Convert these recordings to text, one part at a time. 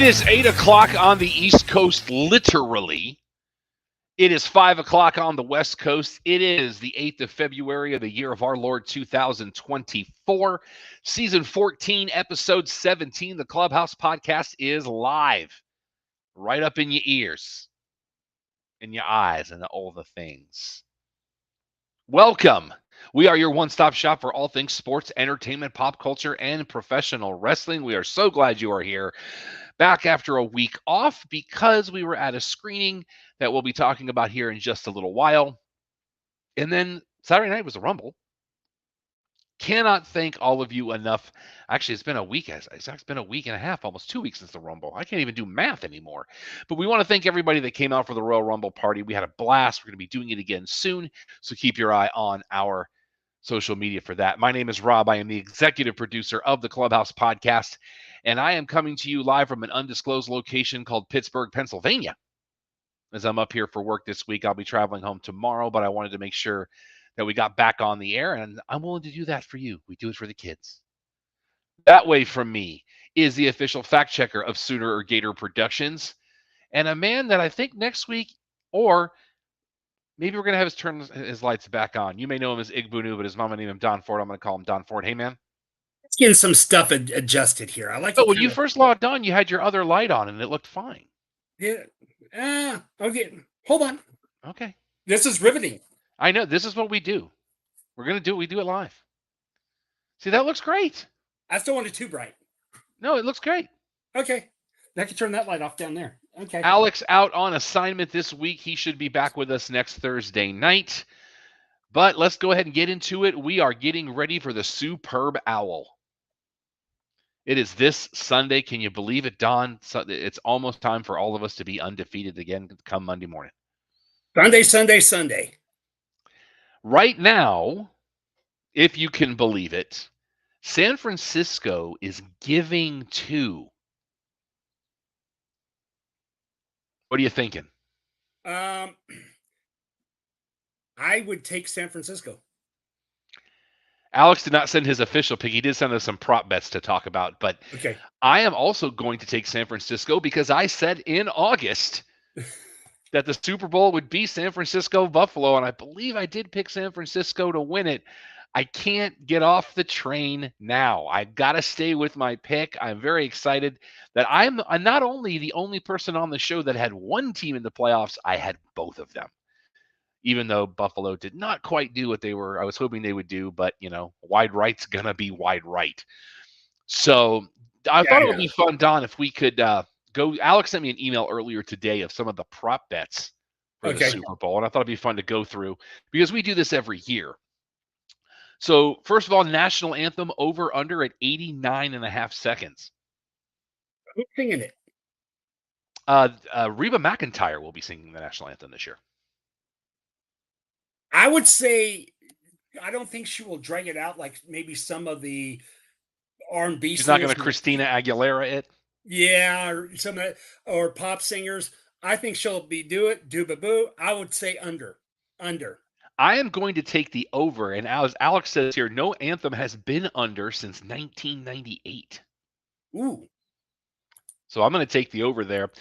is 8 o'clock on the East Coast, literally. It is 5 o'clock on the West Coast. It is the 8th of February of the year of our Lord 2024. Season 14, episode 17. The Clubhouse podcast is live. Right up in your ears, in your eyes, and all the things. Welcome. We are your one-stop shop for all things sports, entertainment, pop culture, and professional wrestling. We are so glad you are here. Back after a week off because we were at a screening that we'll be talking about here in just a little while. And then Saturday night was the Rumble. Cannot thank all of you enough. Actually, it's been a week. It's been a week and a half, almost 2 weeks since the Rumble. I can't even do math anymore. But we want to thank everybody that came out for the Royal Rumble party. We had a blast. We're going to be doing it again soon. So keep your eye on our social media for that. My name is Rob. I am the executive producer of the Clubhouse podcast, and I am coming to you live from an undisclosed location called Pittsburgh, Pennsylvania. As I'm up here for work this week, I'll be traveling home tomorrow, but I wanted to make sure that we got back on the air, and I'm willing to do that for you. We do it for the kids. That way from me is the official fact checker of Sooner or Gator Productions, and a man that I think next week, or maybe we're going to have turn his lights back on. You may know him as Igbunu, but his mama named him Don Ford. I'm going to call him Don Ford. Hey, man. Let's get some stuff adjusted here. I like. But when you first logged on, you had your other light on, and it looked fine. Yeah. Okay. Hold on. Okay. This is riveting. I know. This is what we do. We're going to do it. We do it live. See, that looks great. I still want it too bright. No, it looks great. Okay. I can turn that light off down there. Okay. Alex out on assignment this week. He should be back with us next Thursday night. But let's go ahead and get into it. We are getting ready for the Superb Owl. It is this Sunday. Can you believe it, Don? It's almost time for all of us to be undefeated again come Monday morning. Sunday. Right now, if you can believe it, San Francisco is giving 2. What are you thinking? I would take San Francisco. Alex did not send his official pick. He did send us some prop bets to talk about, but okay. I am also going to take San Francisco because I said in August that the Super Bowl would be San Francisco-Buffalo, and I believe I did pick San Francisco to win it. I can't get off the train now. I've got to stay with my pick. I'm very excited that I'm not only the only person on the show that had one team in the playoffs, I had both of them. Even though Buffalo did not quite do what I was hoping they would do, but, wide right's going to be wide right. So I thought it would be fun, Don, if we could go. Alex sent me an email earlier today of some of the prop bets for the Super Bowl, and I thought it'd be fun to go through because we do this every year. So first of all, national anthem over under at 89.5 seconds. Who's singing it? Reba McEntire will be singing the national anthem this year. I would say, I don't think she will drag it out like maybe some of the R&B. She's not going to Christina Aguilera it. Yeah, or some of or pop singers. I think she'll do boo. I would say under. I am going to take the over, and as Alex says here, no anthem has been under since 1998. Ooh. So I'm going to take the over there.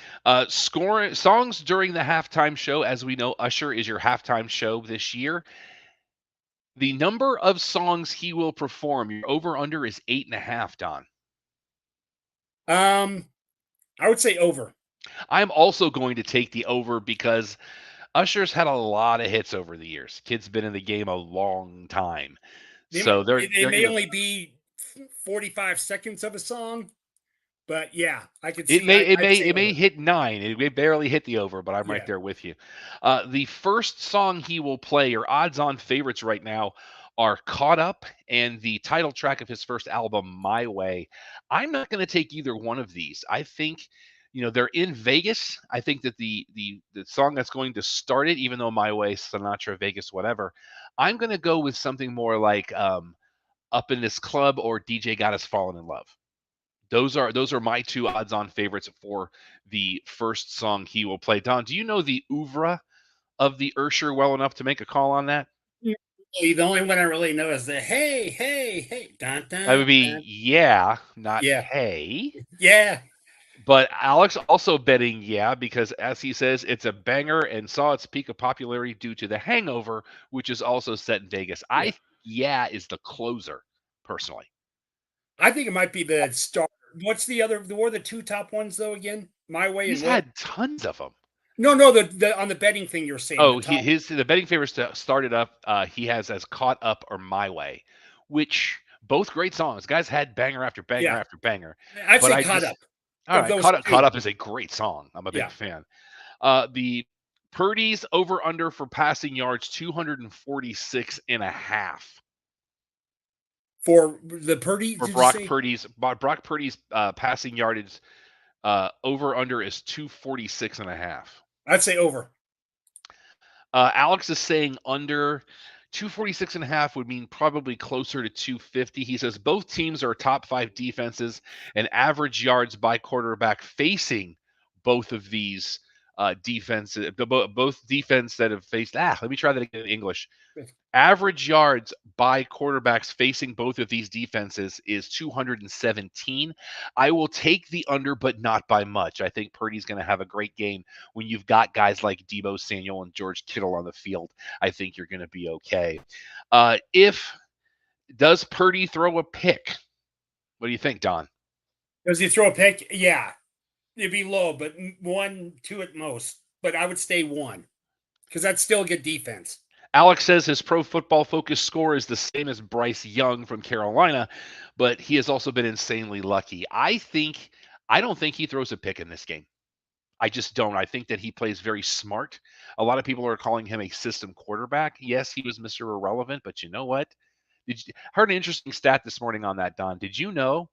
Songs during the halftime show. As we know, Usher is your halftime show this year. The number of songs he will perform, your over-under is 8.5, Don. I would say over. I'm also going to take the over because Usher's had a lot of hits over the years. Kid's been in the game a long time. It may only be 45 seconds of a song. But yeah, I could see it may hit 9. It may barely hit the over, but I'm right there with you. The first song he will play, your odds-on favorites right now, are Caught Up and the title track of his first album, My Way. I'm not going to take either one of these. I think, they're in Vegas. I think that the song that's going to start it, even though My Way, Sinatra, Vegas, whatever, I'm going to go with something more like Up in This Club or DJ Got Us Falling in Love. Those are my 2 odds-on favorites for the first song he will play. Don, do you know the oeuvre of the Usher well enough to make a call on that? The only one I really know is the hey. Dun, dun, that would be dun. yeah, not yeah. hey. Yeah. But Alex also betting because as he says, it's a banger and saw its peak of popularity due to The Hangover, which is also set in Vegas. Is the closer, personally. I think it might be the star. What's the other? What are the two top ones though? Again, My Way He's and what? had tons of them. No. The on the betting thing you're saying. Oh, The top. the betting favorites started up. He has as Caught Up or My Way, which both great songs. Guys had banger after banger Yeah, after banger. I'd But say I Caught just Up. all Of right, those Caught two. Up is a great song. I'm a big Yeah. fan. The Purdy's over under for passing yards 246 and a half. For the Purdy, For did you say? Brock Purdy's passing yardage over under is 246 and a half. I'd say over. Alex is saying under 246 and a half would mean probably closer to 250. He says both teams are top 5 defenses and average yards by quarterback facing both of these defenses, both defense that have faced. Let me try that again in English. Average yards by quarterbacks facing both of these defenses is 217. I will take the under, but not by much. I think Purdy's going to have a great game. When you've got guys like Deebo Samuel and George Kittle on the field, I think you're going to be okay. Does Purdy throw a pick? What do you think, Don? Does he throw a pick? Yeah, it'd be low, but 1, 2 at most. But I would stay 1 because that's still a good defense. Alex says his Pro Football Focus score is the same as Bryce Young from Carolina, but he has also been insanely lucky. I don't think he throws a pick in this game. I just don't. I think that he plays very smart. A lot of people are calling him a system quarterback. Yes, he was Mr. Irrelevant, but you know what? Heard an interesting stat this morning on that, Don. Did you know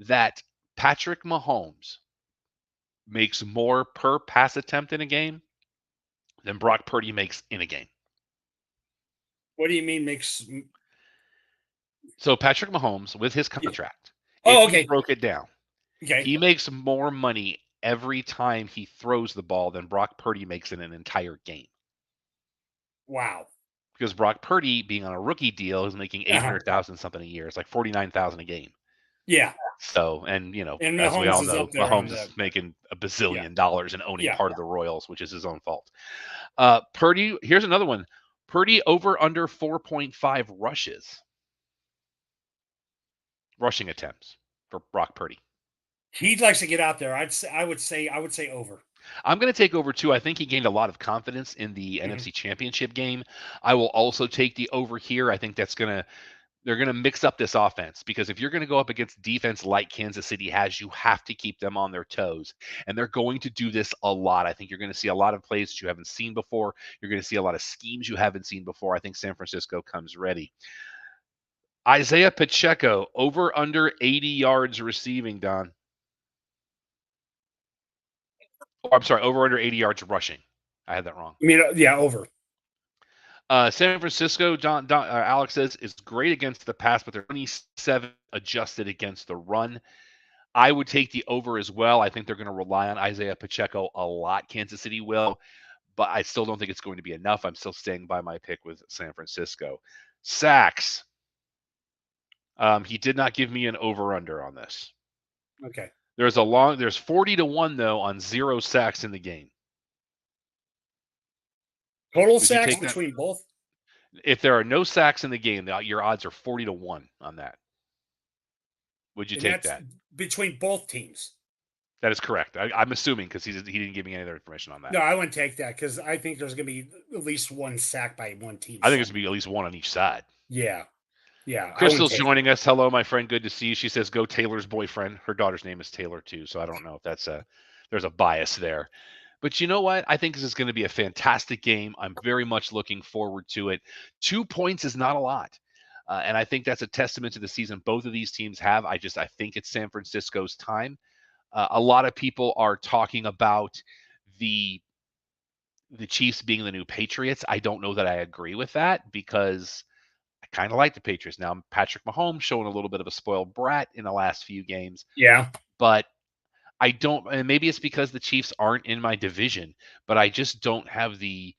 that Patrick Mahomes makes more per pass attempt in a game than Brock Purdy makes in a game? What do you mean makes? So Patrick Mahomes, with his contract, Oh, if you okay. broke it down, Okay. he makes more money every time he throws the ball than Brock Purdy makes in an entire game. Wow. Because Brock Purdy, being on a rookie deal, is making 800,000 something a year. It's like 49,000 a game. Yeah. So, and as we all know, Mahomes is making $1 bazillion and owning part of the Royals, which is his own fault. Purdy, here's another one. Purdy over under 4.5 rushing attempts for Brock Purdy. He likes to get out there. I would say over. I'm going to take over too. I think he gained a lot of confidence in the NFC Championship game. I will also take the over here. I think they're going to mix up this offense because if you're going to go up against defense like Kansas City has, you have to keep them on their toes. And they're going to do this a lot. I think you're going to see a lot of plays that you haven't seen before. You're going to see a lot of schemes you haven't seen before. I think San Francisco comes ready. Isaiah Pacheco, over under 80 yards receiving, Don. Oh, I'm sorry, over under 80 yards rushing. I had that wrong. I mean, yeah, over. San Francisco, Alex says, is great against the pass, but they're 27 adjusted against the run. I would take the over as well. I think they're going to rely on Isaiah Pacheco a lot. Kansas City will, but I still don't think it's going to be enough. I'm still staying by my pick with San Francisco. Sacks. He did not give me an over-under on this. Okay. There's 40-1 though on 0 sacks in the game. Total sacks between both? If there are no sacks in the game, your odds are 40-1 on that. Would you take that? Between both teams. That is correct. I'm assuming because he didn't give me any other information on that. No, I wouldn't take that because I think there's going to be at least 1 sack by one team. I think there's going to be at least 1 on each side. Yeah. Yeah. Crystal's joining us. Hello, my friend. Good to see you. She says, go Taylor's boyfriend. Her daughter's name is Taylor, too. So I don't know if there's a bias there. But you know what? I think this is going to be a fantastic game. I'm very much looking forward to it. 2 points is not a lot. And I think that's a testament to the season both of these teams have. I think it's San Francisco's time. A lot of people are talking about the Chiefs being the new Patriots. I don't know that I agree with that because I kind of like the Patriots. Now, Patrick Mahomes showing a little bit of a spoiled brat in the last few games. Yeah. But I don't, and maybe it's because the Chiefs aren't in my division, but I just don't have the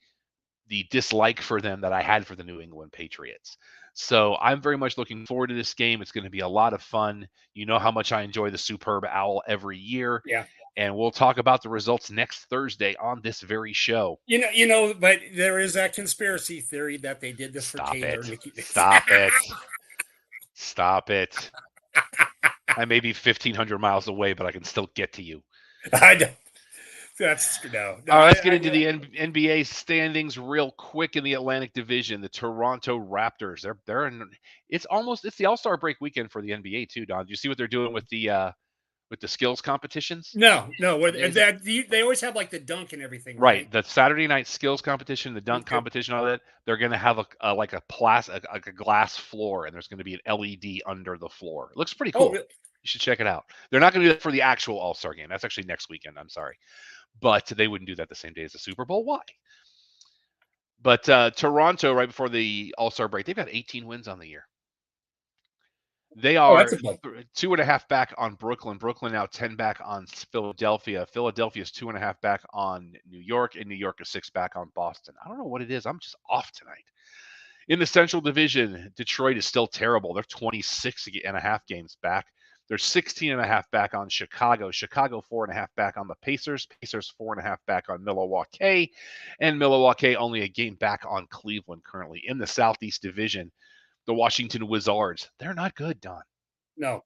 dislike for them that I had for the New England Patriots. So I'm very much looking forward to this game. It's going to be a lot of fun. You know how much I enjoy the Superb Owl every year. Yeah. And we'll talk about the results next Thursday on this very show. But there is that conspiracy theory that they did this for Stop Taylor. it. Stop it. Stop it. I may be 1,500 miles away, but I can still get to you. I know. That's no. All right, let's get into the NBA standings real quick in the Atlantic Division. The Toronto Raptors. They're in. It's the All-Star break weekend for the NBA too, Don. Do you see what they're doing with the skills competitions? No. They always have like the dunk and everything, right? The Saturday night skills competition, the dunk competition, all that. They're going to have a glass floor, and there's going to be an LED under the floor. It looks pretty cool. Oh, really? You should check it out. They're not going to do that for the actual All-Star game. That's actually next weekend. I'm sorry. But they wouldn't do that the same day as the Super Bowl. Why? But Toronto, right before the All-Star break, they've got 18 wins on the year. They are 2.5 back on Brooklyn. Brooklyn now 10 back on Philadelphia. Philadelphia is 2.5 back on New York, and New York is 6 back on Boston. I don't know what it is. I'm just off tonight. In the Central Division, Detroit is still terrible. They're 26.5 games back. They're 16.5 back on Chicago. Chicago 4.5 back on the Pacers. Pacers 4.5 back on Milwaukee. And Milwaukee only a game back on Cleveland currently. In the Southeast Division, the Washington Wizards, they're not good, Don. No.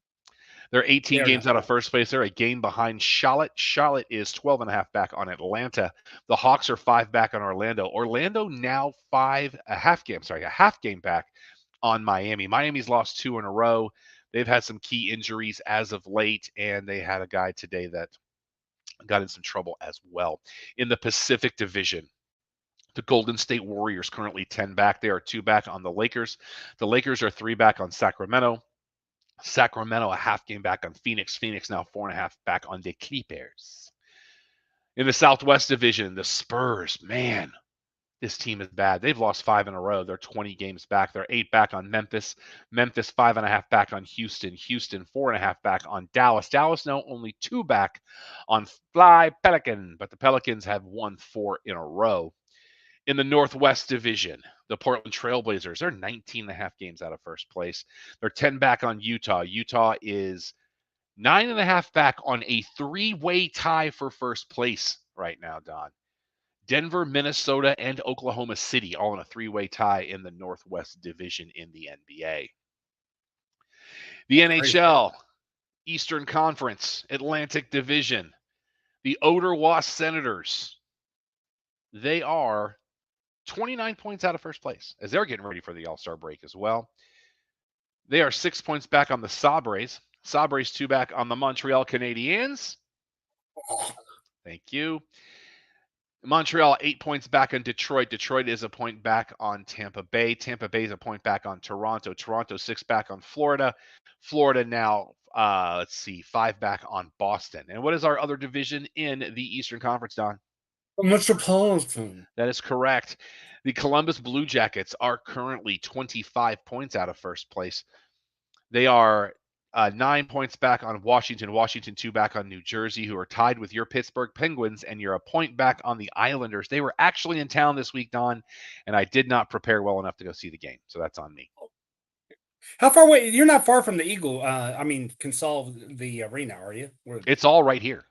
They're 18 games out of first place. They're a game behind Charlotte. Charlotte is 12.5 back on Atlanta. The Hawks are 5 back on Orlando. Orlando now a half game back on Miami. Miami's lost 2 in a row. They've had some key injuries as of late, and they had a guy today that got in some trouble as well. In the Pacific Division, the Golden State Warriors currently 10 back. They are 2 back on the Lakers. The Lakers are 3 back on Sacramento. Sacramento a half game back on Phoenix. Phoenix now 4.5 back on the Clippers. In the Southwest Division, the Spurs, man, this team is bad. They've lost 5 in a row. They're 20 games back. They're 8 back on Memphis. Memphis 5.5 back on Houston. Houston 4.5 back on Dallas. Dallas now only 2 back on Fly Pelican, but the Pelicans have won 4 in a row. In the Northwest Division, the Portland Trailblazers, they're 19.5 games out of first place. They're 10 back on Utah. Utah is 9.5 back on a 3-way tie for first place right now, Don. Denver, Minnesota, and Oklahoma City all in a 3-way tie in the Northwest Division in the NBA. The NHL, Eastern Conference, Atlantic Division, the Ottawa Senators, they are 29 points out of first place as they're getting ready for the All-Star break as well. They are 6 points back on the Sabres. Sabres 2 back on the Montreal Canadiens. Thank you. Montreal 8 points back on Detroit. Detroit is a point back on Tampa Bay. Tampa Bay is a point back on Toronto. Toronto 6 back on Florida. Florida now, 5 back on Boston. And what is our other division in the Eastern Conference, Don? Metropolitan. That is correct. The Columbus Blue Jackets are currently 25 points out of first place. They are 9 points back on Washington. Washington 2 back on New Jersey, who are tied with your Pittsburgh Penguins, and you're a point back on the Islanders. They were actually in town this week, Don, and I did not prepare well enough to go see the game, so that's on me. How far away? You're not far from the Eagle. Consol, the arena, are you? It's all right here.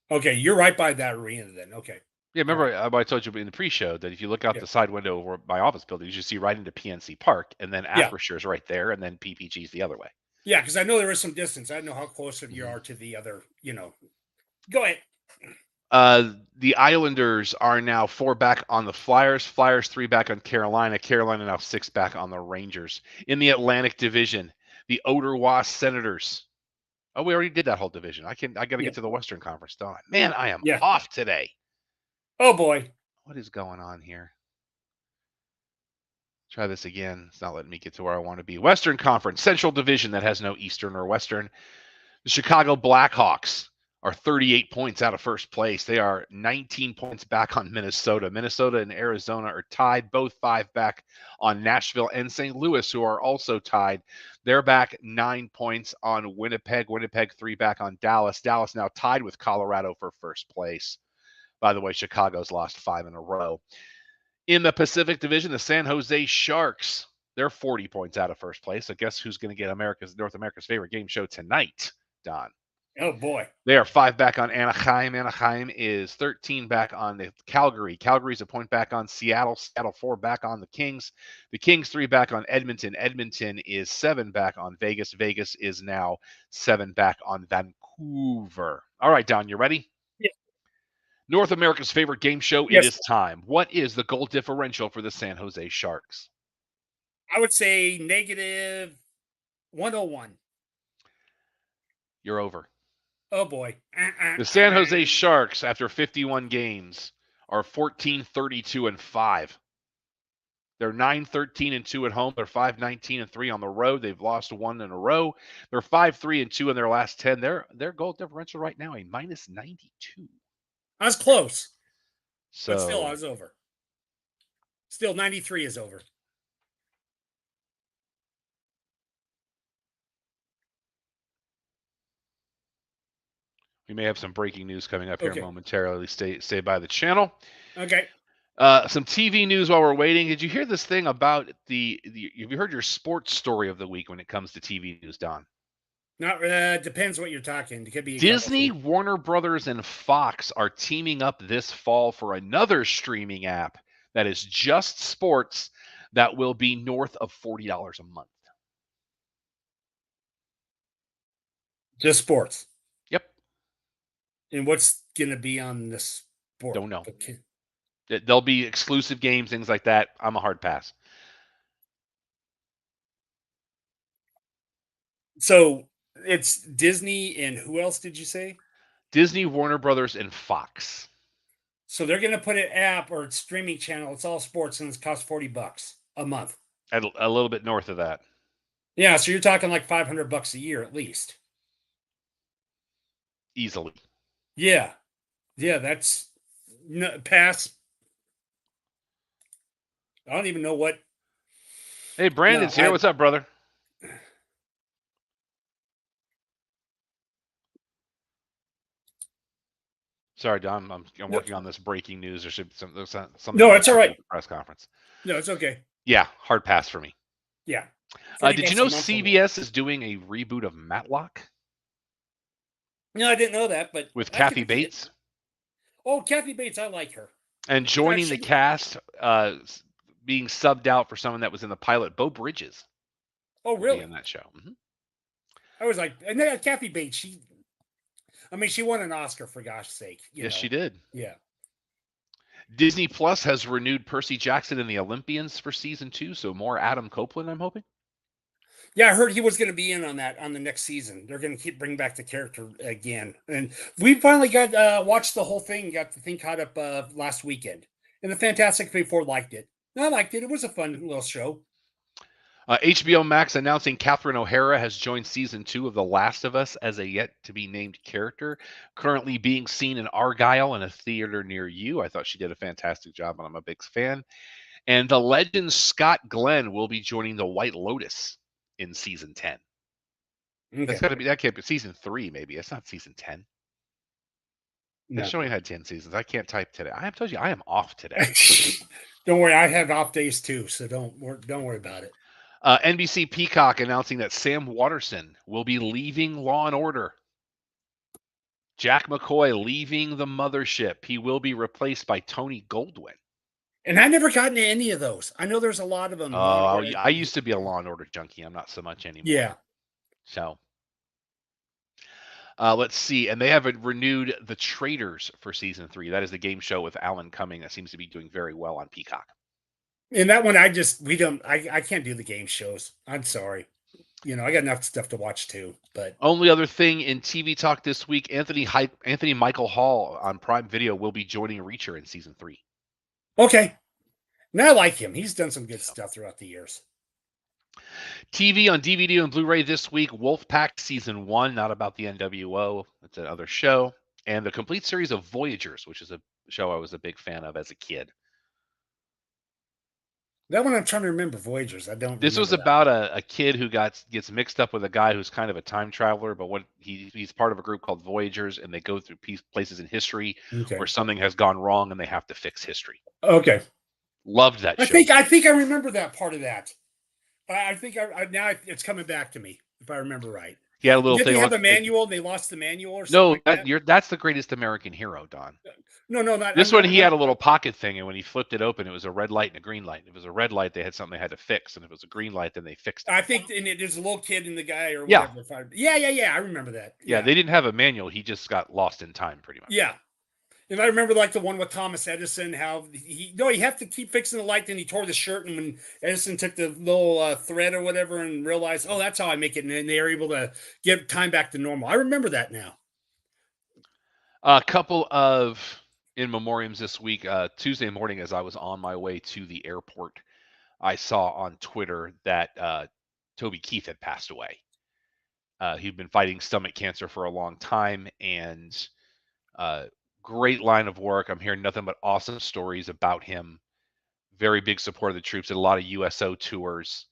Okay, you're right by that arena then. Okay. Yeah, remember I told you in the pre-show that if you look out the side window over my office building, you should see right into PNC Park, and then Aperture is right there, and then PPG is the other way. Yeah, because I know there is some distance. I don't know how close you are to the other, Go ahead. The Islanders are now 4 back on the Flyers. Flyers 3 back on Carolina. Carolina now 6 back on the Rangers. In the Atlantic Division, the Ottawa Senators. Oh, we already did that whole division. I got to get to the Western Conference, don't I? Man, I am off today. Oh, boy. What is going on here? Try this again. It's not letting me get to where I want to be. Western Conference, Central Division that has no Eastern or Western. The Chicago Blackhawks are 38 points out of first place. They are 19 points back on Minnesota. Minnesota and Arizona are tied, both 5 back on Nashville and St. Louis, who are also tied. They're back 9 points on Winnipeg. Winnipeg 3 back on Dallas. Dallas now tied with Colorado for first place. By the way, Chicago's lost 5 in a row. In the Pacific Division, the San Jose Sharks, they're 40 points out of first place. So guess who's going to get North America's favorite game show tonight, Don? Oh boy. They are 5 back on Anaheim. Anaheim is 13 back on the Calgary. Calgary's a point back on Seattle. Seattle 4 back on the Kings. The Kings 3 back on Edmonton. Edmonton is 7 back on Vegas. Vegas is now 7 back on Vancouver. All right, Don, you ready? Yeah. North America's favorite game show. Yes. It is time. What is the goal differential for the San Jose Sharks? I would say negative 101. You're over. Oh boy. The San Jose Sharks, after 51 games, are 14-32-5. They're 9-13-2 at home. They're 5-19-3 on the road. They've lost 1 in a row. They're 5-3-2 in their last 10. Their goal differential right now a minus 92. I was close, So but still I was over. Still 93 is over. we may have some breaking news coming up here Okay. momentarily. Stay by the channel. Okay. Some TV news while we're waiting. Did you hear this thing about have you heard your sports story of the week when it comes to TV news, Don? Not depends what you're talking. It could be Disney, Warner Brothers, and Fox are teaming up this fall for another streaming app that is just sports that will be north of $40 a month. Just sports. Yep. And what's going to be on this sport? Don't know. Okay. There'll be exclusive games, things like that. I'm a hard pass. So it's Disney and who else did you say? Disney, Warner Brothers, and Fox. So they're going to put an app or a streaming channel. It's all sports and it's cost $40 a month. A little bit north of that. Yeah, so you're talking like $500 a year at least. Easily. Yeah. Yeah, that's pass. I don't even know what. Hey, Brandon's here. What's up, brother? Sorry, Don. I'm working on this breaking news. There should be something. No, it's all right. Press conference. No, it's okay. Yeah, hard pass for me. Yeah. Did you know CBS is doing a reboot of Matlock? No, I didn't know that, but with Kathy Bates. Oh, Kathy Bates, I like her. And joining the cast, being subbed out for someone that was in the pilot, Beau Bridges. Oh, really? In that show. Mm-hmm. I was like, and then Kathy Bates, she won an Oscar for gosh sake. Yes, she did. Yeah. Disney Plus has renewed Percy Jackson and the Olympians for season 2, so more Adam Copeland, I'm hoping. Yeah, I heard he was going to be in on the next season. They're going to bring back the character again, and we finally got watched the whole thing. Got the thing caught up last weekend, and the Fantastic Four liked it. I liked it. It was a fun little show. HBO Max announcing Catherine O'Hara has joined season 2 of The Last of Us as a yet-to-be-named character, currently being seen in Argyle in a theater near you. I thought she did a fantastic job, and I'm a big fan. And the legend Scott Glenn will be joining the White Lotus in season 10. Okay. That can't be season 3, maybe. It's not season 10. No. That show only had 10 seasons. I can't type today. I have told you I am off today. Don't worry, I have off days too, so don't worry about it. NBC Peacock announcing that Sam Waterston will be leaving Law and Order. Jack McCoy leaving the mothership. He will be replaced by Tony Goldwyn. And I never got into any of those. I know there's a lot of them. Oh, I used to be a Law and Order junkie. I'm not so much anymore. Yeah. So, let's see. And they have renewed The Traitors for season 3. That is the game show with Alan Cumming that seems to be doing very well on Peacock. And that one, I can't do the game shows. I'm sorry. I got enough stuff to watch too. But only other thing in TV talk this week, Anthony Michael Hall on Prime Video will be joining Reacher in season 3. Okay. Now I like him. He's done some good stuff throughout the years. TV on DVD and Blu-ray this week, Wolfpack season 1, not about the NWO. It's another show. And the complete series of Voyagers, which is a show I was a big fan of as a kid. That one I'm trying to remember. Voyagers. I don't. This was about a kid who gets mixed up with a guy who's kind of a time traveler, but he's part of a group called Voyagers, and they go through places in history where something has gone wrong, and they have to fix history. Okay. Loved that show. I think I remember that part of that. I think now it's coming back to me if I remember right. He had a little Did thing. they have Look, a manual? They lost the manual or something no, like that? that's the greatest American hero, Don. No, not This one, he had a little pocket thing, and when he flipped it open, it was a red light and a green light. If it was a red light, they had something they had to fix, and if it was a green light, then they fixed it. I think there's a little kid and the guy or Yeah. whatever. Yeah. I remember that. Yeah, they didn't have a manual. He just got lost in time, pretty much. Yeah. And I remember like the one with Thomas Edison, how you have to keep fixing the light. Then he tore the shirt, and when Edison took the little thread or whatever and realized, oh, that's how I make it, and then they were able to get time back to normal. I remember that now. A couple of in memoriams this week. Tuesday morning, as I was on my way to the airport, I saw on Twitter that Toby Keith had passed away. He'd been fighting stomach cancer for a long time, and great line of work. I'm hearing nothing but awesome stories about him. Very big support of the troops. Did a lot of USO tours.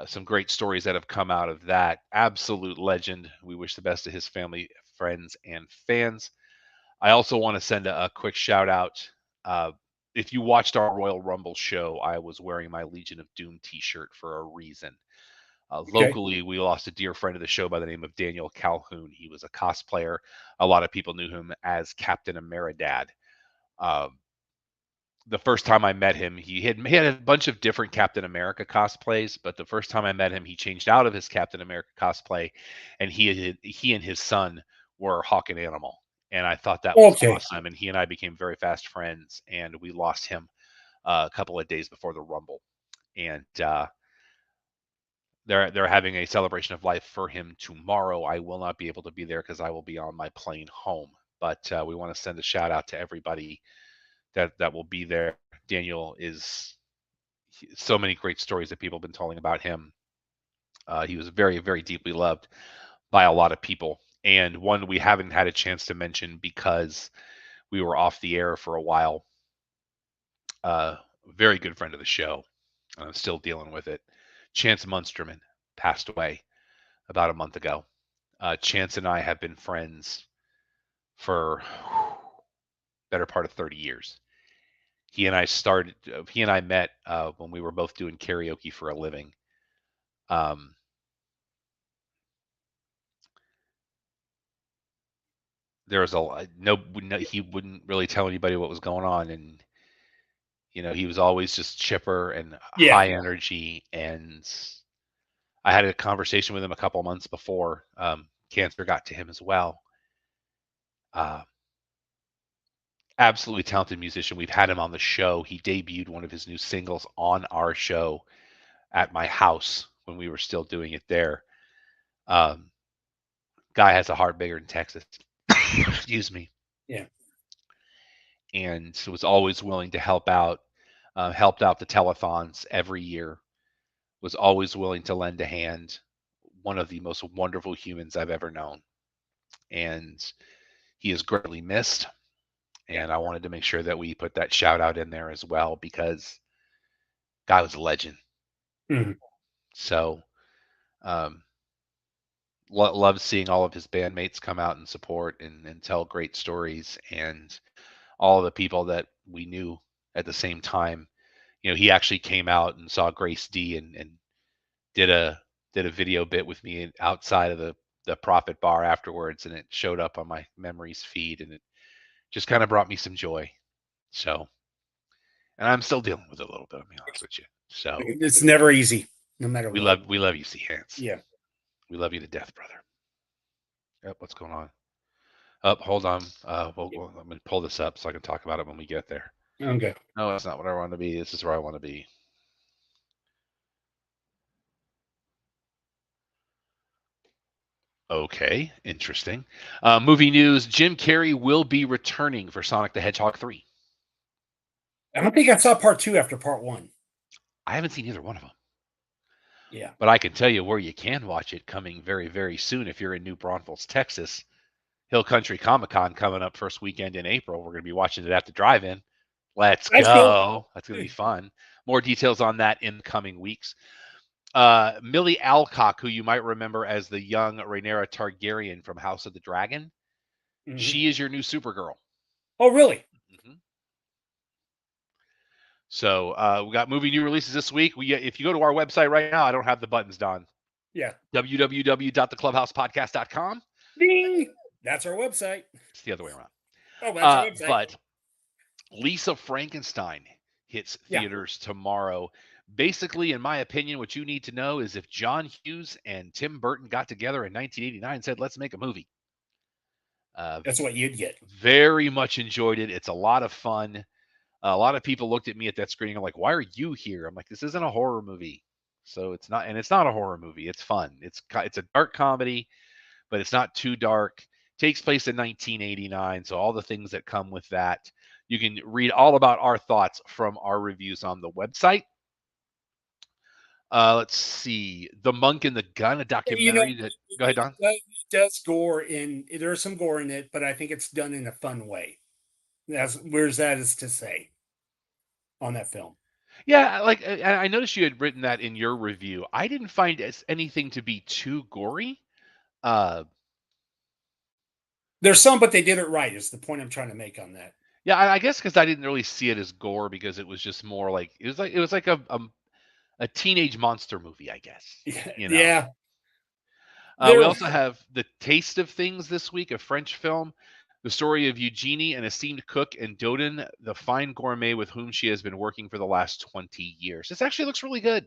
Some great stories that have come out of that. Absolute legend. We wish the best to his family, friends, and fans. I also want to send a quick shout out. If you watched our Royal Rumble show, I was wearing my Legion of Doom t-shirt for a reason. Locally, we lost a dear friend of the show by the name of Daniel Calhoun. He was a cosplayer. A lot of people knew him as Captain Ameridad. The first time I met him, he had a bunch of different Captain America cosplays, but the first time I met him, he changed out of his Captain America cosplay, and he and his son were Hawk and Animal. And I thought that was awesome. And he and I became very fast friends, and we lost him a couple of days before the Rumble. And they're having a celebration of life for him tomorrow. I will not be able to be there because I will be on my plane home. But we want to send a shout out to everybody that will be there. Daniel is so many great stories that people have been telling about him. He was very, very deeply loved by a lot of people. And one we haven't had a chance to mention because we were off the air for a while. Very good friend of the show. I'm still dealing with it. Chance Munsterman passed away about a month ago. Chance and I have been friends for better part of 30 years. He and I met when we were both doing karaoke for a living. There was he wouldn't really tell anybody what was going on, and he was always just chipper and high energy. And I had a conversation with him a couple months before cancer got to him as well. Absolutely talented musician. We've had him on the show. He debuted one of his new singles on our show at my house when we were still doing it there. Guy has a heart bigger than Texas. Excuse me. Yeah. And was always willing to help out. Helped out the telethons every year. Was always willing to lend a hand. One of the most wonderful humans I've ever known. And he is greatly missed. And I wanted to make sure that we put that shout out in there as well because guy was a legend. Mm-hmm. So love seeing all of his bandmates come out and support and tell great stories, and all of the people that we knew at the same time. He actually came out and saw Grace D and did a video bit with me outside of the Prophet Bar afterwards, and it showed up on my memories feed, and it just kind of brought me some joy. So, and I'm still dealing with it a little bit, I'll be honest with you. So it's never easy, no matter what. We love you, C. Hands. Yeah. We love you to death, brother. Yep, what's going on? Hold on. I'm going to pull this up so I can talk about it when we get there. Okay. No, that's not what I want to be. This is where I want to be. Okay, interesting. Movie news, Jim Carrey will be returning for Sonic the Hedgehog 3. I don't think I saw part 2 after part 1. I haven't seen either one of them. Yeah. But I can tell you where you can watch it coming very, very soon if you're in New Braunfels, Texas. Hill Country Comic-Con coming up first weekend in April. We're going to be watching it at the drive-in. Let's go. That's going to be fun. More details on that in the coming weeks. Millie Alcock, who you might remember as the young Rhaenyra Targaryen from House of the Dragon, she is your new Supergirl. Oh, really? Mm-hmm. So we got movie new releases this week. If you go to our website right now, I don't have the buttons, Don. Yeah. www.theclubhousepodcast.com. Ding! That's our website. It's the other way around. Oh, that's our website. But Lisa Frankenstein hits theaters tomorrow. Basically, in my opinion, what you need to know is if John Hughes and Tim Burton got together in 1989 and said, let's make a movie. That's what you'd get. Very much enjoyed it. It's a lot of fun. A lot of people looked at me at that screening and like, why are you here? I'm like, this isn't a horror movie. So it's not, and it's not a horror movie. It's fun. It's a dark comedy, but it's not too dark. Takes place in 1989. So all the things that come with that. You can read all about our thoughts from our reviews on the website. Let's see. The Monk and the Gun, a documentary. Go ahead, Don. It does gore there's some gore in it, but I think it's done in a fun way. Where's that is to say on that film. Yeah, like I noticed you had written that in your review. I didn't find anything to be too gory. There's some, but they did it right, is the point I'm trying to make on that. Yeah, I guess because I didn't really see it as gore because it was just more like it was like a teenage monster movie, I guess. You know? Yeah. We also have The Taste of Things this week, a French film. The story of Eugenie, an esteemed cook, and Dodin, the fine gourmet with whom she has been working for the last 20 years. This actually looks really good.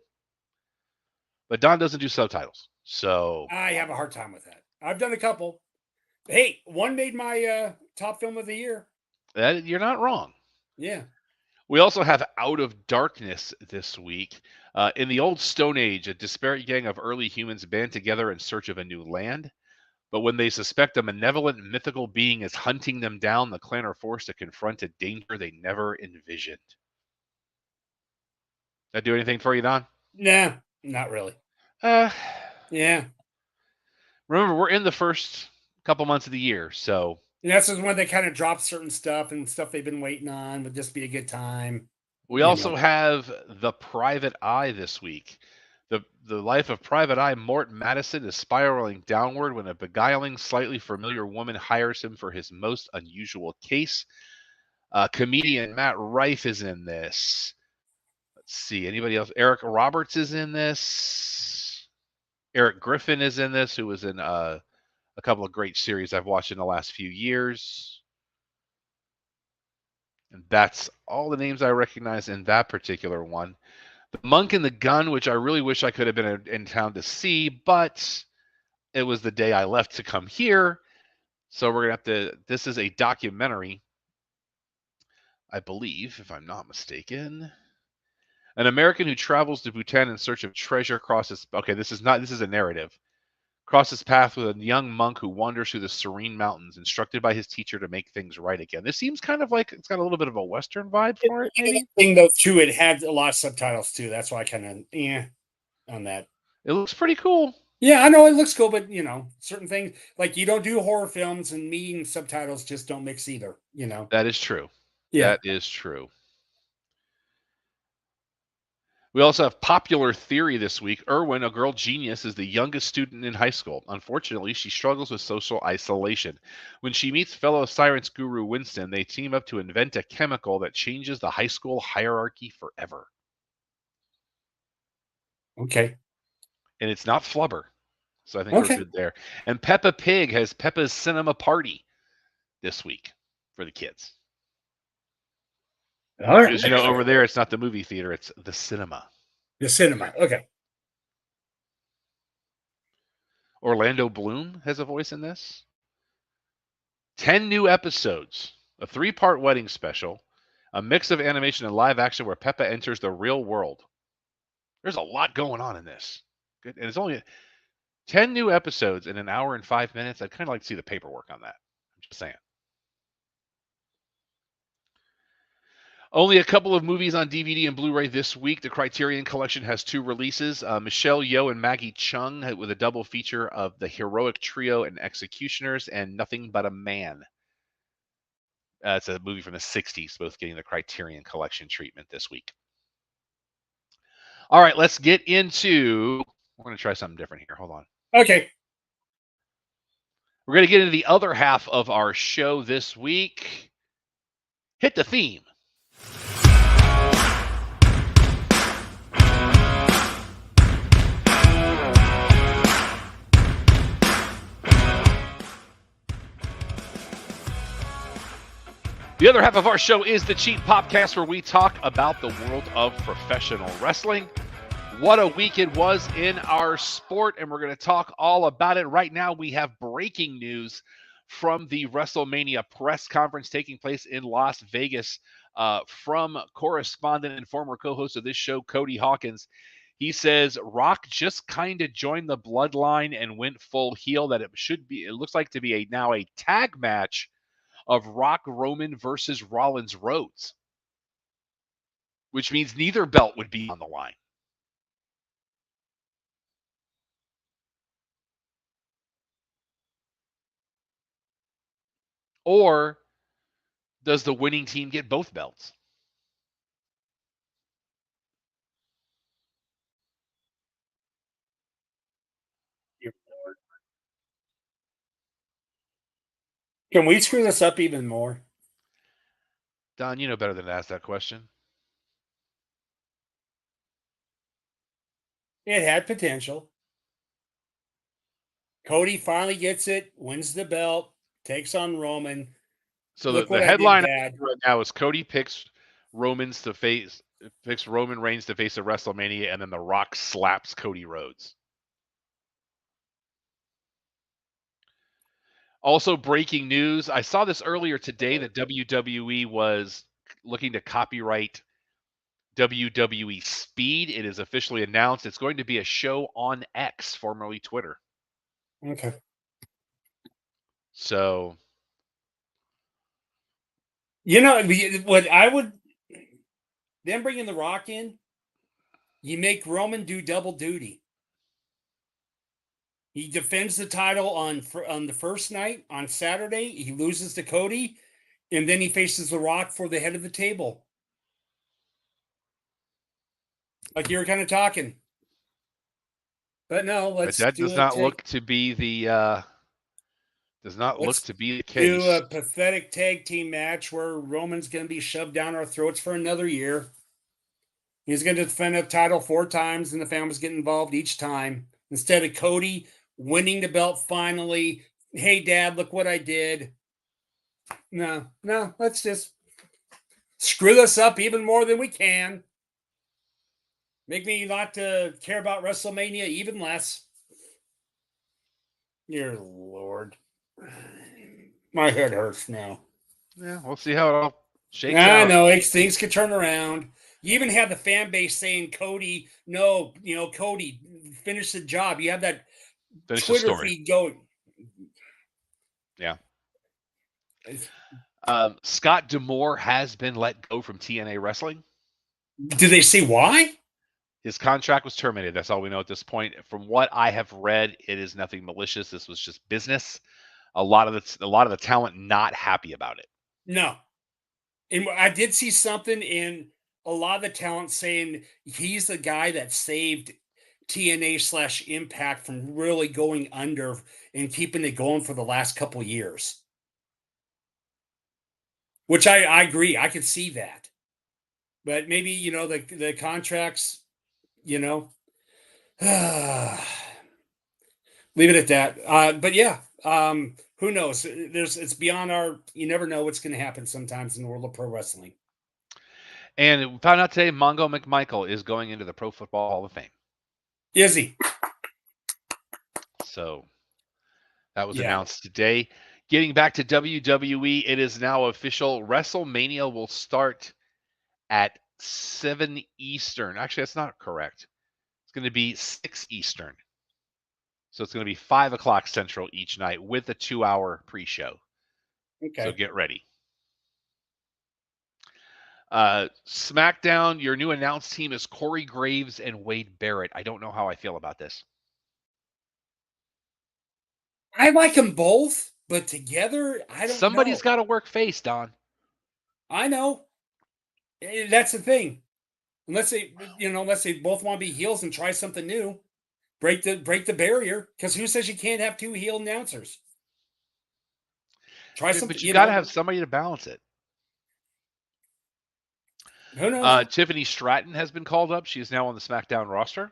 But Don doesn't do subtitles, so I have a hard time with that. I've done a couple. Hey, one made my top film of the year. You're not wrong. Yeah. We also have Out of Darkness this week. In the old Stone Age, a disparate gang of early humans band together in search of a new land. But when they suspect a malevolent mythical being is hunting them down, the clan are forced to confront a danger they never envisioned. That do anything for you, Don? Nah, not really. Yeah. Remember, we're in the first couple months of the year, so... And that's when they kind of drop certain stuff and stuff they've been waiting on. Would just be a good time. We also have The Private Eye this week. The life of Private Eye Mort Madison is spiraling downward when a beguiling, slightly familiar woman hires him for his most unusual case. Comedian Matt Rife is in this. Let's see, anybody else? Eric Roberts is in this. Eric Griffin is in this, who was in a couple of great series I've watched in the last few years. And that's all the names I recognize in that particular one. The Monk and the Gun, which I really wish I could have been in town to see, but it was the day I left to come here. So we're going to have to, this is a documentary, I believe, if I'm not mistaken. An American who travels to Bhutan in search of treasure crosses, okay, this is a narrative. Crosses path with a young monk who wanders through the serene mountains, instructed by his teacher to make things right again. This seems kind of like it's got a little bit of a Western vibe for it. Maybe. Thing though, too, it had a lot of subtitles too. That's why I kind of on that. It looks pretty cool. Yeah, I know it looks cool, but certain things like you don't do horror films, and me and subtitles just don't mix either. That is true. Yeah, that is true. We also have Popular Theory this week. Erwin, a girl genius, is the youngest student in high school. Unfortunately, she struggles with social isolation. When she meets fellow science guru Winston, they team up to invent a chemical that changes the high school hierarchy forever. Okay. And it's not flubber. So I think we're good there. And Peppa Pig has Peppa's Cinema Party this week for the kids. All right. Because, over there, it's not the movie theater, it's the cinema. The cinema. Okay. Orlando Bloom has a voice in this. 10 new episodes, a 3-part wedding special, a mix of animation and live action where Peppa enters the real world. There's a lot going on in this. Good. And it's only 10 new episodes in an hour and 5 minutes. I'd kind of like to see the paperwork on that. I'm just saying. Only a couple of movies on DVD and Blu-ray this week. The Criterion Collection has 2 releases. Michelle Yeoh and Maggie Chung with a double feature of The Heroic Trio and Executioners and Nothing But a Man. It's a movie from the 60s, both getting the Criterion Collection treatment this week. All right, let's get into... We're going to try something different here. Hold on. Okay. We're going to get into the other half of our show this week. Hit the theme. The other half of our show is the Cheat Popcast, where we talk about the world of professional wrestling. What a week it was in our sport, and we're going to talk all about it. Right now, we have breaking news from the WrestleMania press conference taking place in Las Vegas from correspondent and former co-host of this show, Cody Hawkins. He says Rock just kind of joined the bloodline and went full heel, that it looks like to be now a tag match of Rock Roman versus Rollins Rhodes, which means neither belt would be on the line. Or does the winning team get both belts? Can we screw this up even more? Don, you know better than to ask that question. It had potential. Cody finally gets it, wins the belt, takes on Roman. So Look the what I did, headline Dad. right now is Cody picks Roman Reigns to face at WrestleMania, and then The Rock slaps Cody Rhodes. Also, breaking news. I saw this earlier today that WWE was looking to copyright WWE Speed. It is officially announced. It's going to be a show on X, formerly Twitter. Okay. So, You know what I would then bringing The Rock in, you make Roman do double duty. He defends the title on the first night on Saturday. He loses to Cody, and then he faces The Rock for the head of the table. Like you were kind of talking, but no, but that does not look to be the case. Do a pathetic tag team match where Roman's going to be shoved down our throats for another year. He's going to defend a title 4 times, and the family's getting involved each time. Instead of Cody winning the belt finally. Hey, Dad, look what I did. No, let's just screw this up even more than we can. Make me not to care about WrestleMania even less. Dear Lord. My head hurts now. Yeah, we'll see how it all shakes out. I know, things could turn around. You even have the fan base saying, Cody, no, Cody, finish the job. You have that Twitter feed going. Yeah. Scott D'Amore has been let go from TNA Wrestling. Did they say why? His contract was terminated. That's all we know at this point. From what I have read, it is nothing malicious. This was just business. A lot of the talent not happy about it. No. And I did see something in a lot of the talent saying he's the guy that saved TNA/Impact from really going under and keeping it going for the last couple of years. Which I agree. I could see that. But maybe, the contracts, leave it at that. But yeah, who knows? It's beyond you never know what's going to happen sometimes in the world of pro wrestling. And we found out today Mongo McMichael is going into the Pro Football Hall of Fame. Is he? So that was announced today. Getting back to WWE, it is now official. WrestleMania will start at 7 Eastern. Actually, that's not correct. It's going to be 6 Eastern. So it's going to be 5 o'clock Central each night with a 2-hour pre-show. Okay. So get ready. SmackDown, your new announced team is Corey Graves and Wade Barrett. I don't know how I feel about this. I like them both, but together, I don't know. Somebody's got to work face, Don. I know. That's the thing. Unless they both want to be heels and try something new, break the barrier. Because who says you can't have 2 heel announcers? Try something. But you got to have somebody to balance it. Who knows? Tiffany Stratton has been called up. She is now on the SmackDown roster.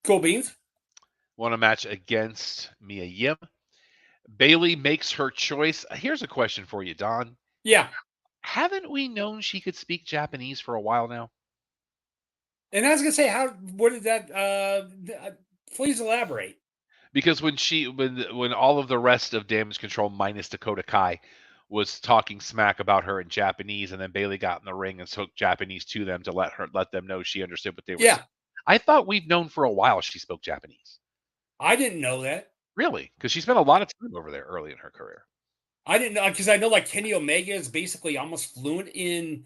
Cool beans. Won a match against Mia Yim. Bayley makes her choice. Here's a question for you, Don. Yeah. Haven't we known she could speak Japanese for a while now? And I was gonna say, what did that please elaborate. Because when all of the rest of Damage Control minus Dakota Kai was talking smack about her in Japanese, and then Bailey got in the ring and spoke Japanese to them to let them know she understood what they were saying. Yeah. I thought we've known for a while she spoke Japanese. I didn't know that. Really? Because she spent a lot of time over there early in her career. I didn't know, because I know like Kenny Omega is basically almost fluent in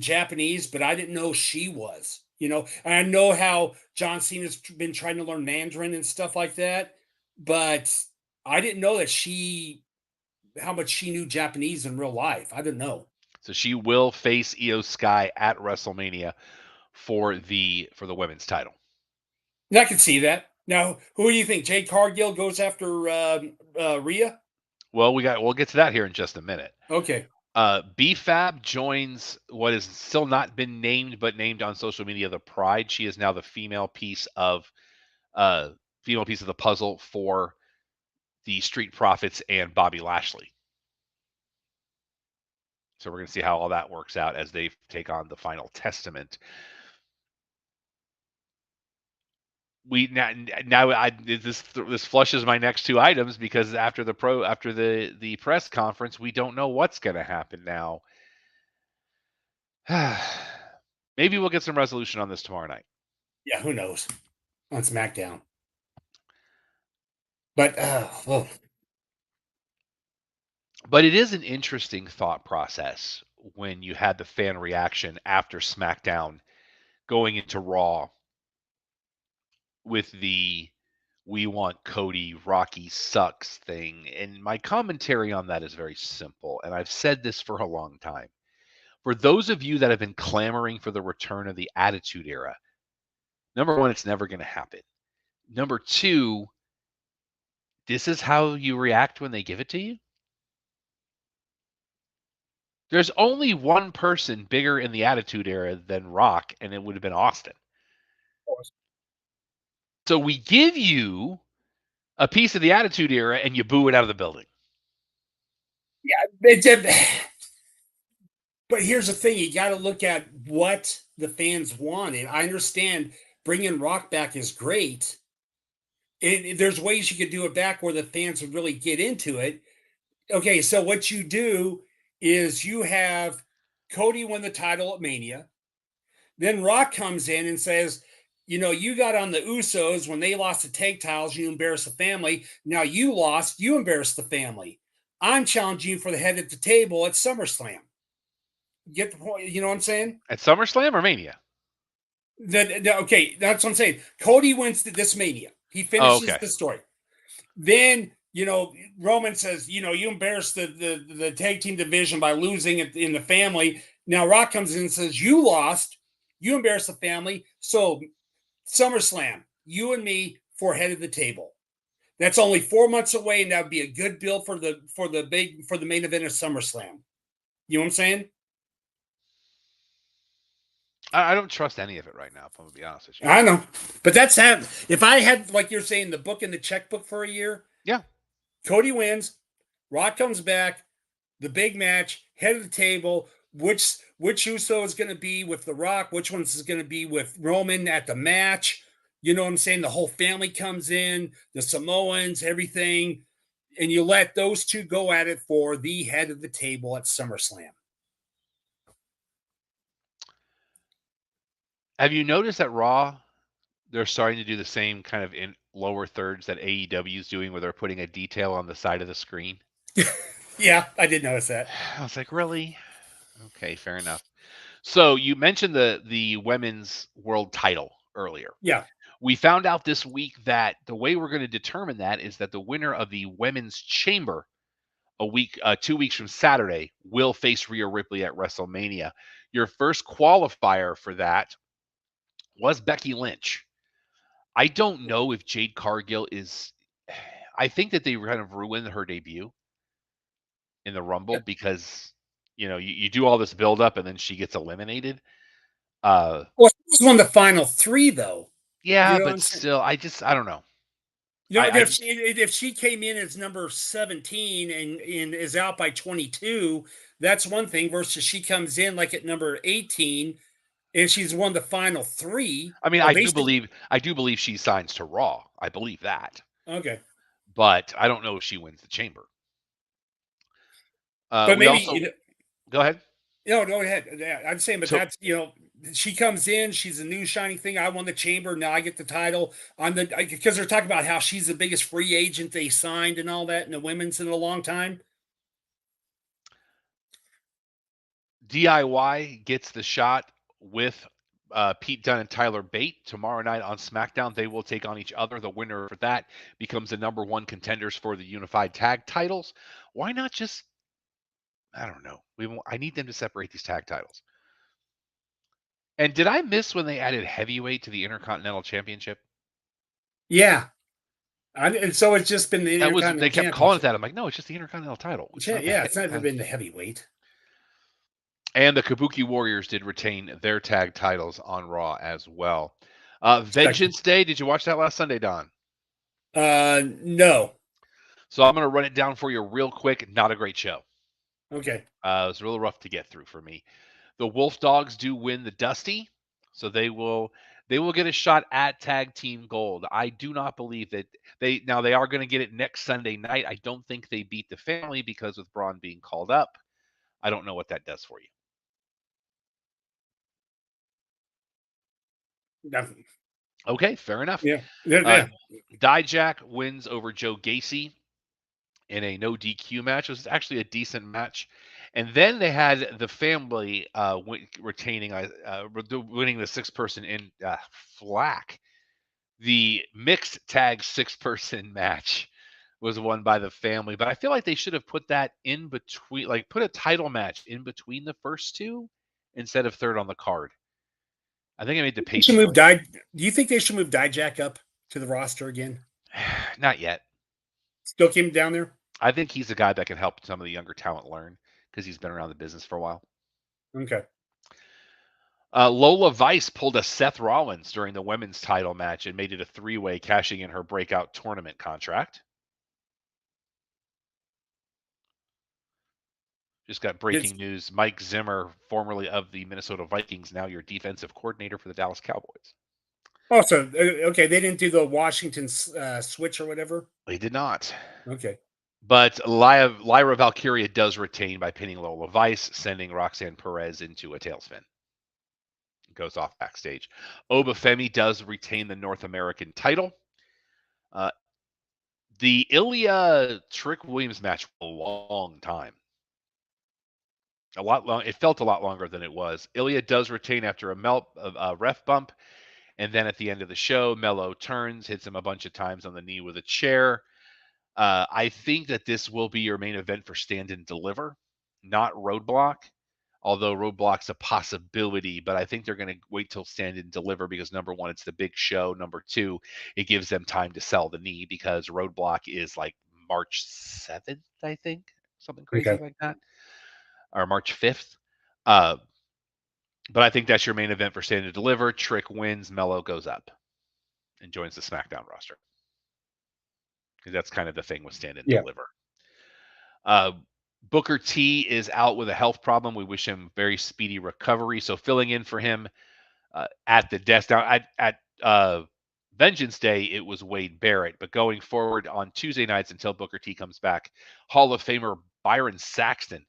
Japanese, but I didn't know she was. And I know how John Cena's been trying to learn Mandarin and stuff like that, but I didn't know that how much she knew Japanese in real life. I didn't know. So she will face Io Sky at WrestleMania for the women's title. And I can see that. Now, who do you think? Jade Cargill goes after Rhea? Well, we'll get to that here in just a minute. Okay. BFAB joins what has still not been named, but named on social media, the Pride. She is now the female piece of the puzzle for the Street Profits and Bobby Lashley. So we're going to see how all that works out as they take on the Final Testament. This flushes my next two items, because after the press conference, we don't know what's going to happen now. Maybe we'll get some resolution on this tomorrow night. Yeah, who knows? On SmackDown. But But it is an interesting thought process when you had the fan reaction after SmackDown going into Raw with the "we want Cody, Rocky sucks" thing. And my commentary on that is very simple, and I've said this for a long time. For those of you that have been clamoring for the return of the Attitude Era, number one, it's never going to happen. Number two, this is how you react when they give it to you? There's only one person bigger in the Attitude Era than Rock, and it would have been Austin. So we give you a piece of the Attitude Era, and you boo it out of the building. Yeah, but here's the thing: you got to look at what the fans wanted. I understand bringing Rock back is great. There's ways you could do it back where the fans would really get into it. Okay, so what you do is you have Cody win the title at Mania. Then Rock comes in and says, you got on the Usos when they lost the tag titles, you embarrassed the family. Now you lost, you embarrassed the family. I'm challenging you for the head at the table at SummerSlam. Get the point? You know what I'm saying? At SummerSlam or Mania? Okay, that's what I'm saying. Cody wins this Mania. He finishes the story. Then, Roman says, you embarrassed the tag team division by losing it in the family. Now Rock comes in and says, you lost, you embarrassed the family. So SummerSlam, you and me for head of the table. That's only 4 months away, and that would be a good build for the main event of SummerSlam. You know what I'm saying? I don't trust any of it right now, if I'm going to be honest with you. I know. But that's how, if I had, like you're saying, the book and the checkbook for a year. Yeah. Cody wins. Rock comes back. The big match, head of the table. Which Uso is going to be with The Rock? Which one's is going to be with Roman at the match? You know what I'm saying? The whole family comes in, the Samoans, everything. And you let those two go at it for the head of the table at SummerSlam. Have you noticed that Raw, they're starting to do the same kind of in lower thirds that AEW is doing, where they're putting a detail on the side of the screen? Yeah, I did notice that. I was like, really? Okay, fair enough. So you mentioned the women's world title earlier. Yeah. We found out this week that the way we're going to determine that is that the winner of the women's chamber 2 weeks from Saturday will face Rhea Ripley at WrestleMania. Your first qualifier for that was Becky Lynch. I don't know if Jade Cargill is. I think that they kind of ruined her debut in the Rumble because you do all this build up and then she gets eliminated. Well, she was one of the final three, though. Yeah, but still, I don't know. You know, if she came in as number 17 and is out by 22, that's one thing. Versus she comes in like at number 18 and she's won the final 3. I mean, Or I do basically, believe she signs to Raw. I believe that, okay, but I don't know if she wins the Chamber. but We maybe also go ahead. no, go ahead. Yeah, I'm saying, but So that's she comes in, she's a new shining thing. I won the Chamber, now I get the title. Because they're talking about how she's the biggest free agent they signed and all that in the women's in a long time. DIY gets the shot with Pete Dunne and Tyler Bate tomorrow night on SmackDown. They will take on each other. The winner for that becomes the number 1 contenders for the unified tag titles. Why not just? I don't know. I need them to separate these tag titles. And did I miss when they added heavyweight to the Intercontinental Championship? Yeah, and so it's just been the Intercontinental They kept calling it that. I'm like, no, it's just the Intercontinental title. It's not even been the heavyweight. And the Kabuki Warriors did retain their tag titles on Raw as well. Vengeance Day. Did you watch that last Sunday, Don? No. So I'm going to run it down for you real quick. Not a great show. Okay. It was really rough to get through for me. The Wolf Dogs do win the Dusty, so they will get a shot at Tag Team Gold. I do not believe that they are going to get it next Sunday night. I don't think they beat the Family because with Braun being called up. I don't know what that does for you. Nothing. Okay, fair enough. Yeah. Dijak wins over Joe Gacy in a no DQ match. It was actually a decent match. And then they had the Family winning the 6-person in flack. The mixed tag 6-person match was won by the Family, but I feel like they should have put that in between, like put a title match in between the first two instead of third on the card. I think I made the pace. Do you think they should move Dijak up to the roster again? Not yet. Still keep him down there? I think he's a guy that can help some of the younger talent learn because he's been around the business for a while. Okay. Lola Vice pulled a Seth Rollins during the women's title match and made it a 3-way, cashing in her breakout tournament contract. Just got breaking news. Mike Zimmer, formerly of the Minnesota Vikings, now your defensive coordinator for the Dallas Cowboys. Oh, so, okay. They didn't do the Washington switch or whatever? They did not. Okay. But Lyra Valkyria does retain by pinning Lola Vice, sending Roxanne Perez into a tailspin. Goes off backstage. Oba Femi does retain the North American title. The Ilya Trick Williams match for a long time. It felt a lot longer than it was. Ilya does retain after a ref bump, and then at the end of the show, Mello turns, hits him a bunch of times on the knee with a chair. I think that this will be your main event for Stand and Deliver, not Roadblock. Although Roadblock's a possibility, but I think they're going to wait till Stand and Deliver because number 1, it's the big show. Number 2, it gives them time to sell the knee because Roadblock is like March 7th, I think, something crazy like that, or March 5th. But I think that's your main event for Stand and Deliver. Trick wins, Mello goes up and joins the SmackDown roster because that's kind of the thing with Stand and Deliver. Booker T is out with a health problem. We wish him very speedy recovery. So filling in for him at the desk. Now at Vengeance Day, it was Wade Barrett. But going forward on Tuesday nights until Booker T comes back, Hall of Famer Byron Saxton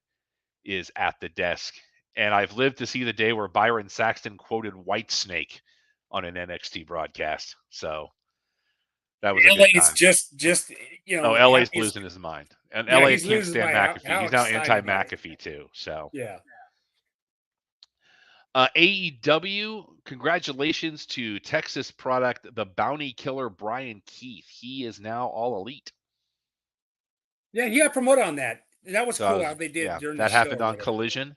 is at the desk. And I've lived to see the day where Byron Saxton quoted Whitesnake on an NXT broadcast. So that was LA's just LA's losing his mind. And LA can't stand McAfee. He's now anti-McAfee too. So yeah. AEW, congratulations to Texas product, the Bounty Killer Brian Keith. He is now All Elite. Yeah, he got promoted on that. That was cool how they did during the show. That happened on Collision.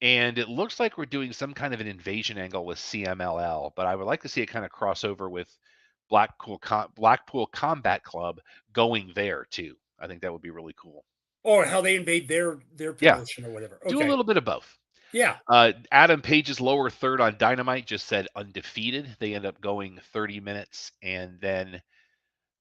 And it looks like we're doing some kind of an invasion angle with CMLL, but I would like to see it kind of cross over with Blackpool Combat Club going there too. I think that would be really cool. Or how they invade their promotion or whatever. Okay. Do a little bit of both. Yeah. Adam Page's lower third on Dynamite just said undefeated. They end up going 30 minutes, and then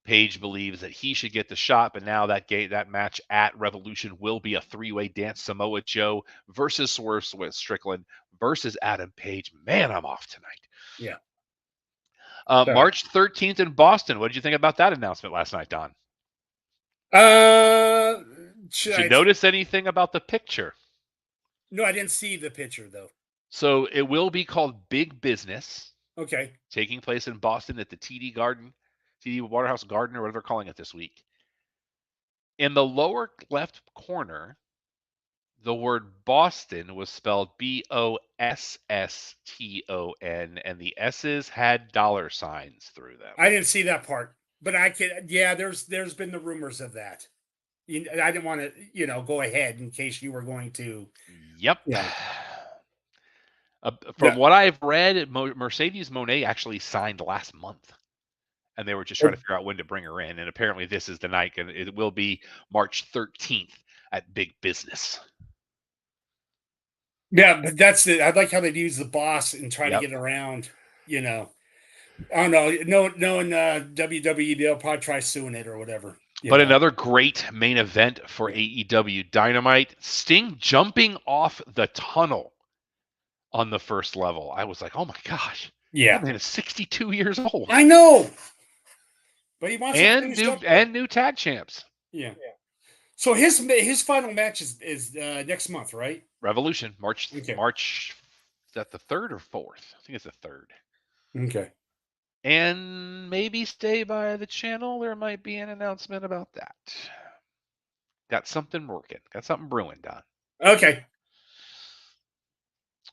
Page believes that he should get the shot, but now that match at Revolution will be a three-way dance: Samoa Joe versus Swerve Strickland versus Adam Page. Man, I'm off tonight. Yeah. March 13th in Boston. What did you think about that announcement last night, Don? Did you notice anything about the picture? No, I didn't see the picture though. So it will be called Big Business. Okay. Taking place in Boston at the TD Waterhouse Garden, or whatever they're calling it this week. In the lower left corner, the word Boston was spelled Bosston, and the S's had dollar signs through them. I didn't see that part, but I could. Yeah, there's been the rumors of that. I didn't want to, go ahead in case you were going to. Yep. Yeah. From what I've read, Mercedes Moné actually signed last month, and they were just trying to figure out when to bring her in. And apparently, this is the night, and it will be March 13th at Big Business. Yeah, but that's it. I like how they'd use the boss and try to get around. I don't know. Knowing WWE, they'll probably try suing it or whatever. But another great main event for AEW Dynamite: Sting jumping off the tunnel on the first level. I was like, oh my gosh. Yeah. That man is 62 years old. I know. But he wants new tag champs. Yeah. So his final match is next month, right? Revolution, March. Is that the 3rd or 4th? I think it's the 3rd. Okay. And maybe stay by the channel. There might be an announcement about that. Got something working. Got something brewing, Don. Okay.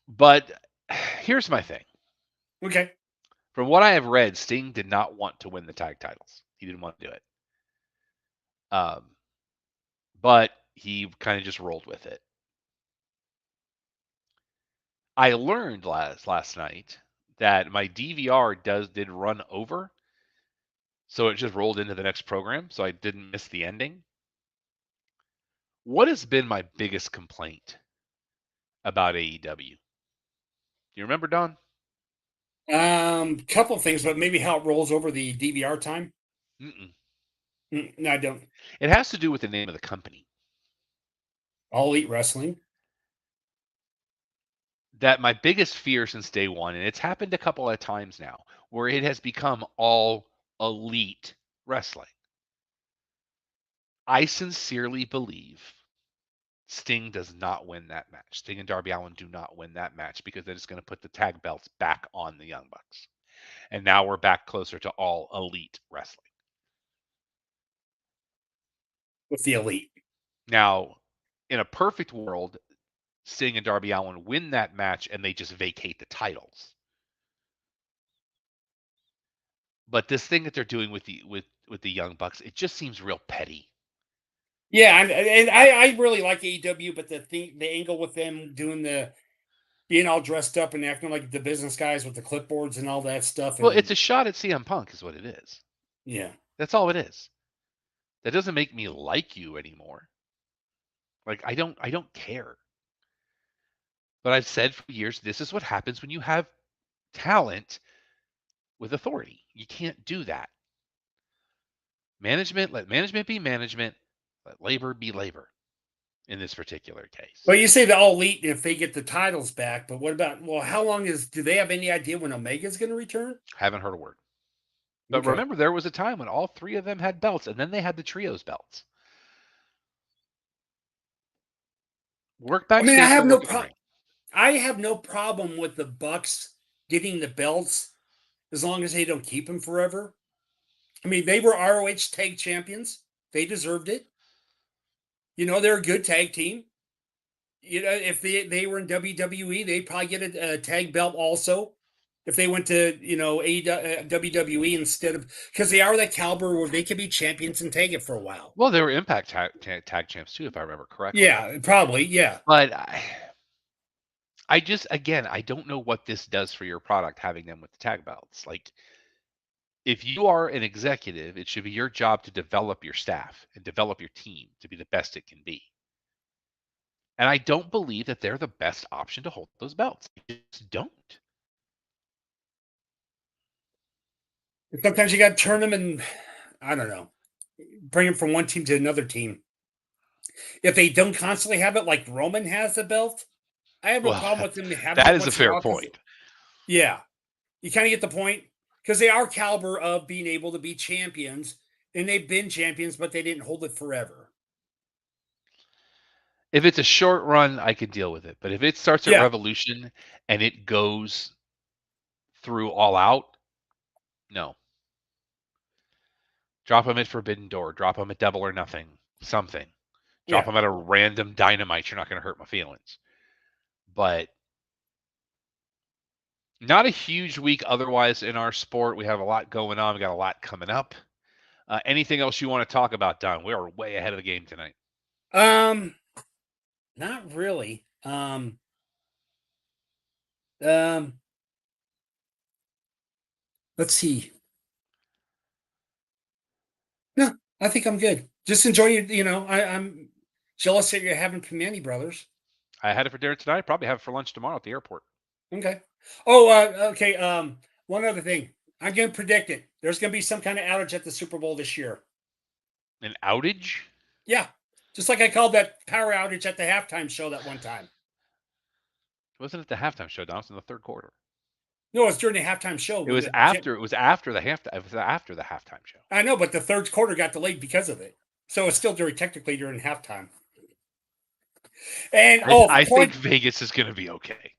But here's my thing. Okay. From what I have read, Sting did not want to win the tag titles. He didn't want to do it. But he kind of just rolled with it. I learned last night that my DVR did run over, so it just rolled into the next program, so I didn't miss the ending. What has been my biggest complaint about AEW? Do you remember, Don? Couple things, but maybe how it rolls over the DVR time. No, I don't. It has to do with the name of the company. All Elite Wrestling. That my biggest fear since day one, and it's happened a couple of times now, where it has become All Elite Wrestling. I sincerely believe Sting does not win that match. Sting and Darby Allin do not win that match, because that is going to put the tag belts back on the Young Bucks. And now we're back closer to All Elite Wrestling. With the Elite. Now, in a perfect world, Sting and Darby Allin win that match and they just vacate the titles. But this thing that they're doing with the Young Bucks, it just seems real petty. Yeah, and I really like AEW, but the angle with them being all dressed up and acting like the business guys with the clipboards and all that stuff. Well, it's a shot at CM Punk is what it is. Yeah. That's all it is. That doesn't make me like you anymore. Like, I don't care. But I've said for years, this is what happens when you have talent with authority. You can't do that. Let management be management. Let labor be labor in this particular case. Well, you say the All Elite if they get the titles back, but what about, how long do they have any idea when Omega's going to return? Haven't heard a word. But remember, there was a time when all three of them had belts, and then they had the trios belts. Work backstage. I have no problem with the Bucks getting the belts as long as they don't keep them forever. I mean, they were ROH tag champions. They deserved it. They're a good tag team. If they were in WWE, they'd probably get a tag belt also. If they went to, WWE instead of, because they are that caliber where they could be champions and take it for a while. Well, they were Impact tag champs too, if I remember correctly. Yeah, probably. Yeah. But I don't know what this does for your product, having them with the tag belts. Like, if you are an executive, it should be your job to develop your staff and develop your team to be the best it can be. And I don't believe that they're the best option to hold those belts. I just don't. Sometimes you got to turn them, and I don't know. Bring him from one team to another team. If they don't constantly have it, like Roman has the belt, I have no problem with them having that it is a once in a fair while. point. Yeah, you kind of get the point because they are caliber of being able to be champions, and they've been champions, but they didn't hold it forever. If it's a short run, I can deal with it. But if it starts at Yeah, Revolution and it goes through All Out, no. Drop them at Forbidden Door. Drop them at Double or Nothing. Something. Drop yeah. them at a random Dynamite. You're not going to hurt my feelings. But not a huge week otherwise in our sport. We have a lot going on. We got a lot coming up. Anything else you want to talk about, Don? We are way ahead of the game tonight. Not really. Let's see. No, I think I'm good. Just enjoy your, I'm jealous that you're having Commandi Brothers. I had it for dinner tonight. Probably have it for lunch tomorrow at the airport. Okay. Oh, okay. One other thing. I'm going to predict it. There's going to be some kind of outage at the Super Bowl this year. An outage? Yeah. Just like I called that power outage at the halftime show that one time. It wasn't at the halftime show, Don. It was in the third quarter. No, it was during the halftime show. It was after the halftime show. I know, but the third quarter got delayed because of it. So it's still technically during halftime. And I think Vegas is going to be okay.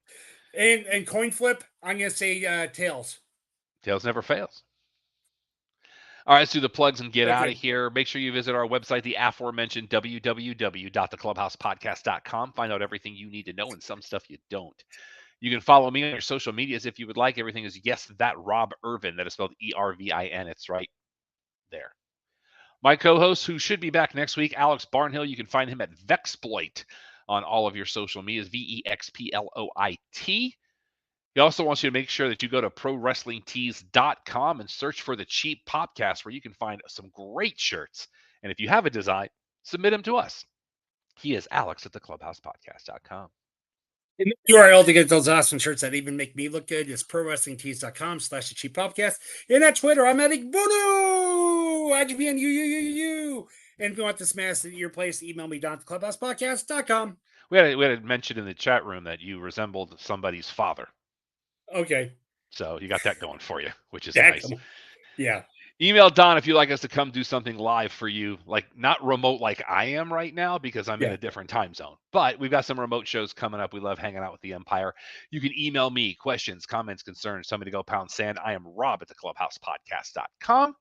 And coin flip, I'm going to say tails. Tails never fails. All right, let's do the plugs and get out of here. Make sure you visit our website, the aforementioned www.theclubhousepodcast.com. Find out everything you need to know and some stuff you don't. You can follow me on your social medias if you would like. Everything is Yes That Rob Irvin. That is spelled ERVIN. It's right there. My co-host, who should be back next week, Alex Barnhill. You can find him at Vexploit on all of your social medias, VEXPLOIT. He also wants you to make sure that you go to ProWrestlingTees.com and search for the Cheap Podcast, where you can find some great shirts. And if you have a design, submit them to us. He is Alex at theclubhousepodcast.com. And the URL to get those awesome shirts that even make me look good is ProWrestlingTees.com/the Cheap Podcast. And at Twitter, I'm at Igbono. IGPN, you. And if you want the smash at your place, email me, Don at theclubhousepodcast.com. We had mentioned in the chat room that you resembled somebody's father. Okay. So you got that going for you, which is nice. Yeah. Email Don if you'd like us to come do something live for you, like not remote like I am right now because I'm in a different time zone. But we've got some remote shows coming up. We love hanging out with the Empire. You can email me questions, comments, concerns. Tell me to go pound sand. I am Rob at theclubhousepodcast.com.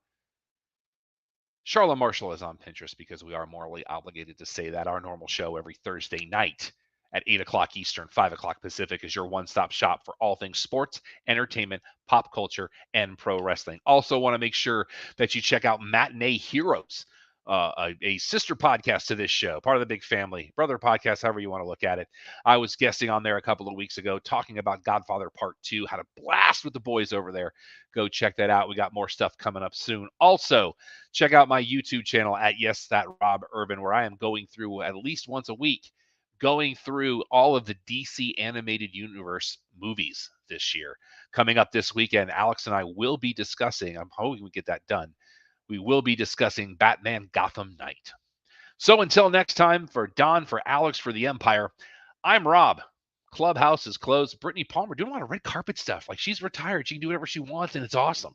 Charlotte Marshall is on Pinterest because we are morally obligated to say that. Our normal show every Thursday night at 8 o'clock Eastern, 5 o'clock Pacific is your one-stop shop for all things sports, entertainment, pop culture, and pro wrestling. Also want to make sure that you check out Matinee Heroes, a sister podcast to this show, part of the big family, brother podcast, however you want to look at it. I was guesting on there a couple of weeks ago talking about Godfather Part 2, had a blast with the boys over there. Go check that out. We got more stuff coming up soon. Also, check out my YouTube channel at Yes That Rob Urban, where I am going through at least once a week, going through all of the DC Animated Universe movies this year. Coming up this weekend, Alex and I will be discussing, I'm hoping we get that done, we will be discussing Batman Gotham Knight. So until next time, for Don, for Alex, for the Empire, I'm Rob. Clubhouse is closed. Brittany Palmer doing a lot of red carpet stuff. Like, she's retired. She can do whatever she wants, and it's awesome.